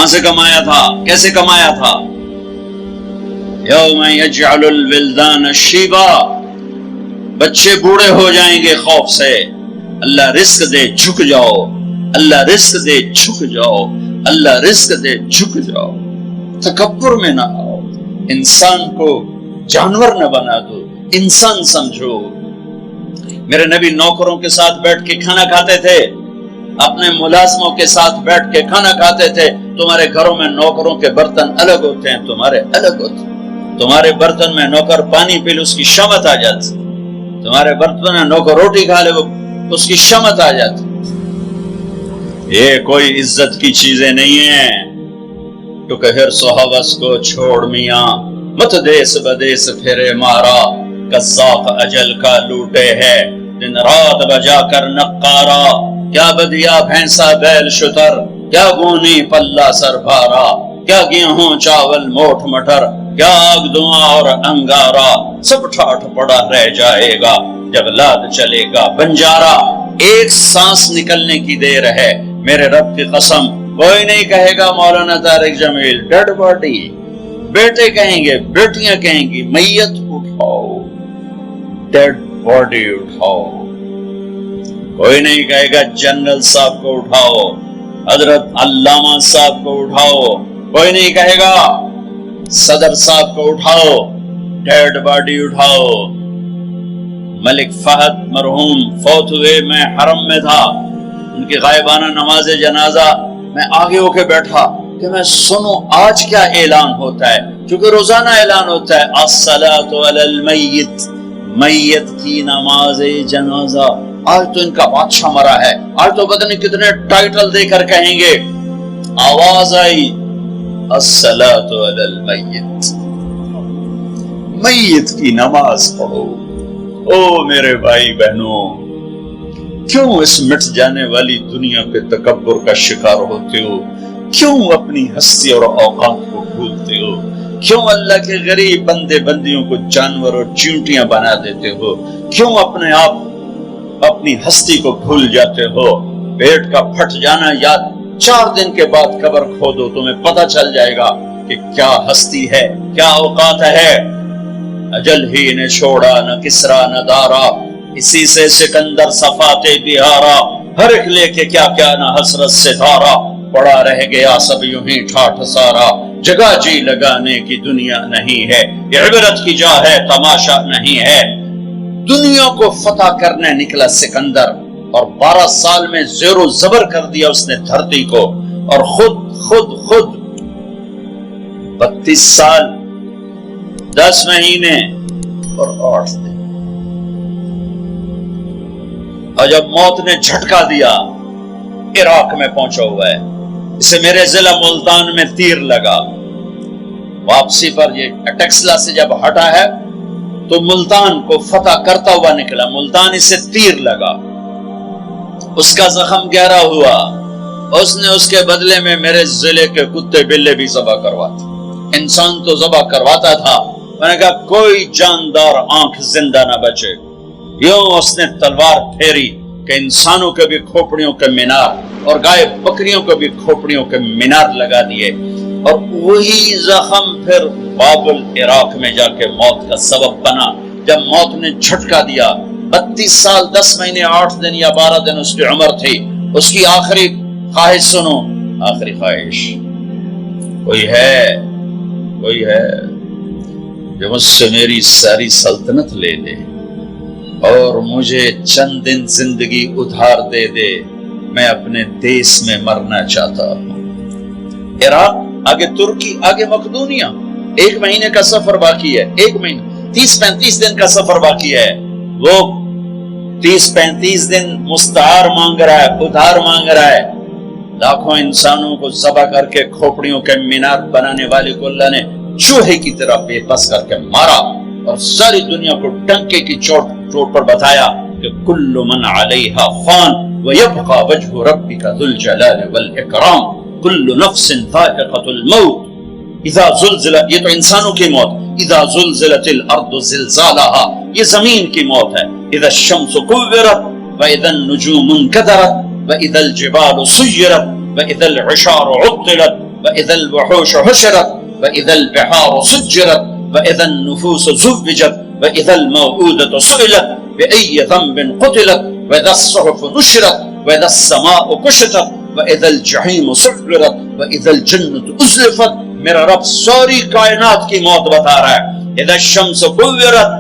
کہاں سے کمایا تھا؟ کیسے کمایا تھا؟ یوم یجعل الولدان شیبا، بچے بوڑھے ہو جائیں گے خوف سے. اللہ رزق دے جھک جاؤ، اللہ رزق دے جھک جاؤ، اللہ رزق دے جھک جاؤ. تکبر میں نہ آؤ، انسان کو جانور نہ بنا دو، انسان سمجھو. میرے نبی نوکروں کے ساتھ بیٹھ کے کھانا کھاتے تھے، اپنے ملازموں کے ساتھ بیٹھ کے کھانا کھاتے تھے. تمہارے گھروں میں نوکروں کے برتن الگ ہوتے ہیں، تمہارے الگ ہوتے ہیں. تمہارے برتن میں نوکر پانی پی لے اس کی شمت آ جاتی، تمہارے برتن میں نوکر روٹی کھا لے اس کی شمت آ جاتی. یہ کوئی عزت کی چیزیں نہیں ہیں. تو کہ صحابس کو چھوڑ میاں، مت دیس بدیس پھرے مارا. قزاق اجل کا لوٹے ہے دن رات بجا کر نقارا. کیا بدیا بھینسا بیل شتر، کیا گونی پلہ سر بھارا. کیا گیہوں چاول موٹ مٹر، کیا آگ دھواں اور انگارا. سب ٹھاٹ پڑا رہ جائے گا جب لاد چلے گا بنجارا. ایک سانس نکلنے کی دیر ہے، میرے رب کی قسم کوئی نہیں کہے گا مولانا طارق جمیل ڈیڈ باڈی. بیٹے کہیں گے، بیٹیاں کہیں گی میت اٹھاؤ، ڈیڈ باڈی اٹھاؤ. کوئی نہیں کہے گا جنرل صاحب کو اٹھاؤ، حضرت علامہ صاحب کو اٹھاؤ. کوئی نہیں کہے گا صدر صاحب کو اٹھاؤ، ڈیڈ باڈی اٹھاؤ. ملک فہد مرحوم فوت ہوئے، میں حرم میں تھا، ان کی غائبانہ نماز جنازہ میں آگے ہو کے بیٹھا کہ میں سنوں آج کیا اعلان ہوتا ہے، کیونکہ روزانہ اعلان ہوتا ہے الصلاۃ علی المیت، میت کی نماز جنازہ. آج تو ان کا بادشاہ مرا ہے، آج تو پتہ نہیں کتنے ٹائٹل دے کر کہیں گے. آواز آئی الصلاۃ علی المیت، میت کی نماز پڑھو. او میرے بھائی بہنوں، کیوں اس مٹ جانے والی دنیا پہ تکبر کا شکار ہوتے ہو؟ کیوں اپنی ہستی اور اوقات کو بھولتے ہو؟ کیوں اللہ کے غریب بندے بندیوں کو جانور اور چیونٹیاں بنا دیتے ہو؟ کیوں اپنے آپ اپنی ہستی کو بھول جاتے ہو؟ پیٹ کا پھٹ جانا یا 4 دن کے بعد قبر کھودو، تمہیں پتہ چل جائے گا کہ کیا ہستی ہے، کیا اوقات ہے. اجل ہی نے چھوڑا نہ کسرا نہ دارا، اسی سے سکندر صفاتے بہارا. ہر ایک لے کے کیا کیا نہ حسرت سے دھارا، پڑا رہ گیا سب یوں ہی ٹھاٹھ سارا. جگہ جی لگانے کی دنیا نہیں ہے، یہ عبرت کی جا ہے تماشا نہیں ہے. دنیا کو فتح کرنے نکلا سکندر، اور 12 سال میں زیر و زبر کر دیا اس نے دھرتی کو. اور خود 32 سال 10 مہینے اور 8 دن. اور جب موت نے جھٹکا دیا، عراق میں پہنچا ہوا ہے، اسے میرے ضلع ملتان میں تیر لگا. واپسی پر یہ اٹیکسلا سے جب ہٹا ہے تو ملتان کو فتح کرتا ہوا نکلا. ملتان اسے تیر لگا، اس کا زخم گہرا ہوا. اس نے اس کے بدلے میں میرے ضلع کے کتے بلے بھی ذبح کرواتے. انسان تو ذبح کرواتا تھا. میں نے کہا کوئی جاندار آنکھ زندہ نہ بچے. یوں اس نے تلوار پھیری کہ انسانوں کے بھی کھوپڑیوں کے مینار اور گائے بکریوں کے بھی کھوپڑیوں کے مینار لگا دیے. اور وہی زخم پھر بابل عراق میں جا کے موت کا سبب بنا. جب موت نے جھٹکا دیا، 32 سال 10 مہینے 8 دن یا 12 دن اس کی عمر تھی. اس کی آخری خواہش سنو، آخری خواہش، کوئی ہے جو مجھ سے میری ساری سلطنت لے لے اور مجھے چند دن زندگی ادھار دے دے. میں اپنے دیس میں مرنا چاہتا ہوں. عراق، آگے ترکی، آگے مقدونیہ. 1 مہینے کا سفر باقی ہے. 1 مہینہ 30-35 دن کا سفر باقی ہے. وہ 30-35 دن مستعار مانگ رہا ہے، ادھار مانگ رہا ہے. لاکھوں انسانوں کو ذبح کر کے کھوپڑیوں کے مینار بنانے والے کو اللہ نے چوہے کی طرح بے بس کر کے مارا اور ساری دنیا کو ڈنکے کی چوٹ پر بتایا کہ کل من علیہا فان ویبقى وجہ ربک ذو الجلال والاکرام کل نفس ذائقۃ الموت اذا زلزلت، یہ تو انسانوں کی موت، اذا زلزلت الارض زلزالها، یہ زمین کی موت ہے. اذا الشمس كورت واذا النجوم انكدرت واذا الجبال سيرت واذا العشار عطلت وإذا الوحوش حشرت وإذا البحار سجرت وإذا النفوس زوجت وإذا الموءودة سئلت بأي ذنب قتلت وإذا الصحف نشرت وإذا السماء كشطت وإذا الجحيم سعرت وإذا الجنة أزلفت. میرا رب ساری کائنات کی موت بتا رہا ہے. اذا الشمس كورت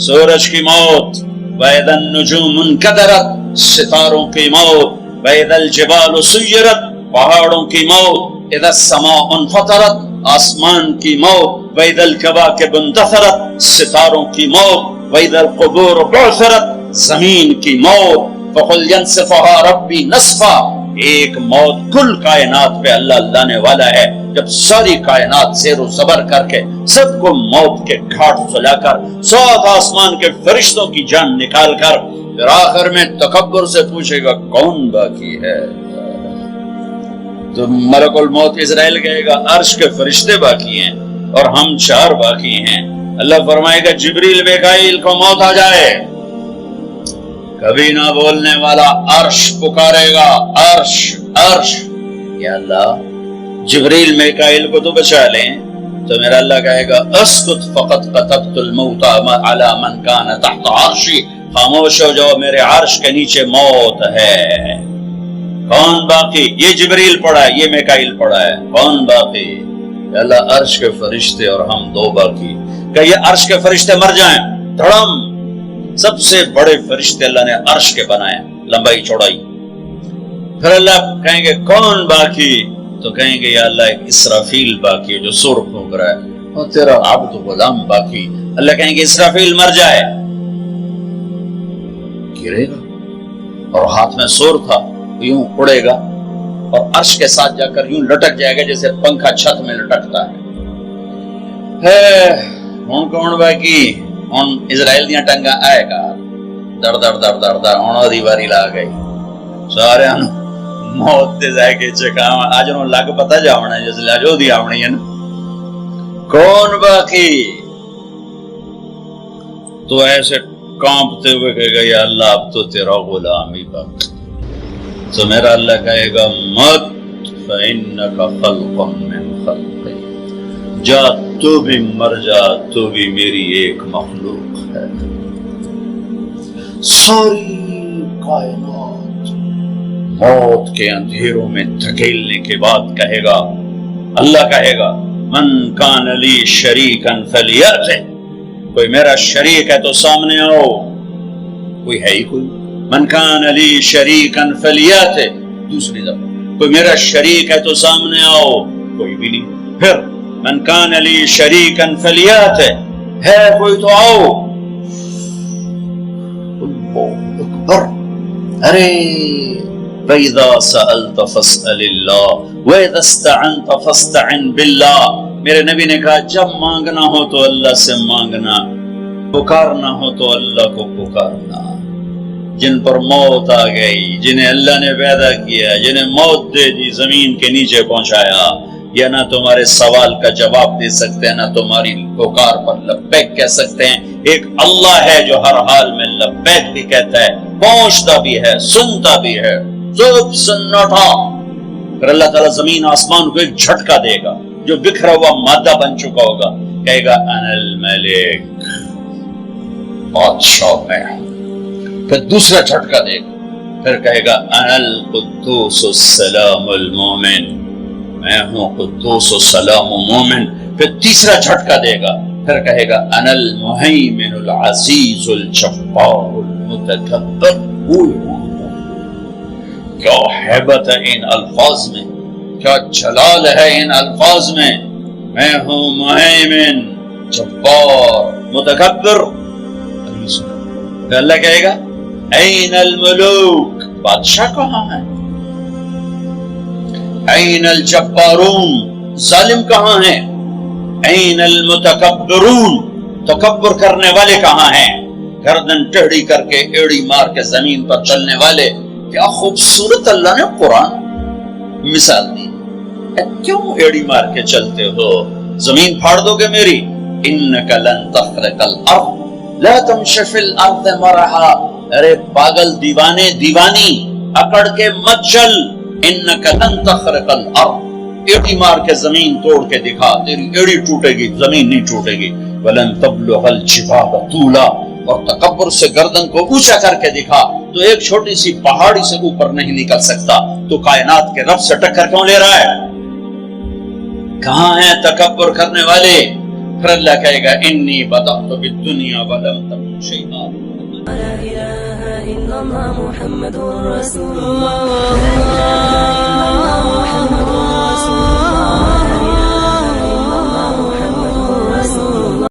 سورج کی موت، وإذا النجوم انكدرت ستاروں کی موت، وإذا الجبال سيرت پہاڑوں کی موت، اذا السماء انفطرت آسمان کی موت، وإذا الكواكب انتثرت ستاروں کی موت، وإذا القبور بعثرت زمین کی موت. فقل ينسفها ربي نسفا. ایک موت کل کائنات پہ اللہ لانے والا ہے. جب ساری کائنات زیر و زبر کر کے سب کو موت کے گھاٹ سلا کر سات آسمان کے فرشتوں کی جان نکال کر پھر آخر میں تکبر سے پوچھے گا کون باقی ہے؟ تو ملک الموت اسرائیل کہے گا عرش کے فرشتے باقی ہیں اور ہم چار باقی ہیں. اللہ فرمائے گا جبریل میکائیل کو موت آ جائے. کبھی نہ بولنے والا عرش پکارے گا عرش عرش. یا اللہ جبریل میکائیل کو تو بچا لیں. تو میرا اللہ کہے گا اسکت فقط كتبت الموت على من كان تحت عرشی. خاموش ہو جاؤ میرے عرش کے نیچے موت ہے. کون باقی؟ یہ جبریل پڑھا ہے یہ میکائیل پڑھا ہے. کون باقی؟ اللہ عرش کے فرشتے اور ہم دو باقی. کہ یہ عرش کے فرشتے مر جائیں دھڑم. سب سے بڑے فرشتے اللہ نے عرش کے بنائے لمبائی چوڑائی. پھر اللہ کہیں گے کون باقی؟ تو کہیں گے یا اللہ ایک اسرافیل باقی ہے جو سور پھونک رہا ہے اور تیرا عبد غلام باقی. اللہ کہیں گے اسرافیل مر جائے گرے گا اور ہاتھ میں سور تھا یوں اڑے گا اور عرش کے ساتھ جا کر یوں لٹک جائے گا جیسے پنکھا چھت میں لٹکتا ہے. ہوں کون باقی؟ ہوں اسرائیل دیاں ٹنگا آئے گا در در در در در ہوں دی باری لا گئی سارے موت دے جائے کے چکام آج انہوں لگ پتا جاؤنا ہے جس لاجو دی آونی ہے نا. کون باقی؟ تو ایسے کانپتے ہوئے کہے گا یا اللہ اب تو تیرا غلام ہی باقی. تو میرا اللہ کہے گا مت فإنک خلق من خلقی. جا تو بھی مر جا تو بھی میری ایک مخلوق ہے. ساری کائنات موت کے اندھیروں میں دھکیلنے کے بعد کہے گا اللہ کہے گا من کان لی شریکا فلیأتہ. کوئی میرا شریک ہے تو سامنے آؤ. کوئی ہے ہی کوئی؟ من کان لی شریکا فلیأتہ. دوسری دفعہ کوئی میرا شریک ہے تو سامنے آؤ. کوئی بھی نہیں. پھر من کان لی شریکا فلیأتہ. ہے کوئی تو آؤ. اللہ اکبر. ارے وَإِذَا سَأَلْتَ فَاسْأَلِ اللَّهِ وَإِذَا اسْتَعَنْتَ فَاسْتَعِنْ بِاللَّهِ. میرے نبی نے کہا جب مانگنا ہو تو اللہ سے مانگنا، پکارنا ہو تو اللہ کو پکارنا. جن پر موت آ گئی، جنہیں اللہ نے پیدا کیا، جنہیں موت دے دی، زمین کے نیچے پہنچایا، یا نہ تمہارے سوال کا جواب دے سکتے ہیں نہ تمہاری پکار پر لبیک کہہ سکتے ہیں. ایک اللہ ہے جو ہر حال میں لبیک بھی کہتا ہے، پہنچتا بھی ہے، سنتا بھی ہے. سب سناٹا. پھر اللہ تعالیٰ زمین آسمان کو ایک جھٹکا دے گا جو بکھرا ہوا مادہ بن چکا ہوگا. کہے گا انا الملک، بادشاہ میں. پھر دوسرا جھٹکا دے گا. پھر کہے گا انا القدوس السلام المومن، میں ہوں قدوس و سلام و مومن. پھر تیسرا جھٹکا دے گا. پھر کہے گا انا المہیمن العزیز الجبار المتکبر. کیا ہیبت ہے ان الفاظ میں، کیا جلال ہے ان الفاظ میں. میں ہوں مہیمن، جبار، متکبر. پھر اللہ کہے گا این الملوک، بادشاہ کہاں ہے؟ این الجبارون، ظالم کہاں ہیں؟ این المتکبرون، تکبر کرنے والے کہاں ہیں؟ گردن ٹیڑھی کر کے ایڑی مار کے زمین پر چلنے والے. کیا خوبصورت اللہ نے قرآن مثال دی. کیوں ایڑی مار کے چلتے ہو؟ زمین پھاڑ دو گے میری. انک لن تخرق الارض لا تمشی فی الارض مرحا. ارے پاگل دیوانے دیوانی اکڑ کے مت چل. انک لن تخرق الارض، ایڑی مار کے زمین توڑ کے دکھا، تیری ایڑی ٹوٹے گی زمین نہیں ٹوٹے گی. وَلَن تَبْلُغَ الْجِبَالَ طُولًا، اور تکبر سے گردن کو اونچا کر کے دکھا تو ایک چھوٹی سی پہاڑی سے اوپر نہیں نکل سکتا، تو کائنات کے رب سے ٹکر کیوں لے رہا ہے؟ کہاں ہیں تکبر کرنے والے؟ پھر اللہ کہے گا انی بدأت بالدنیا ولم تکن شیئا. لا إله إلا الله محمد رسول الله. لا إله إلا الله محمد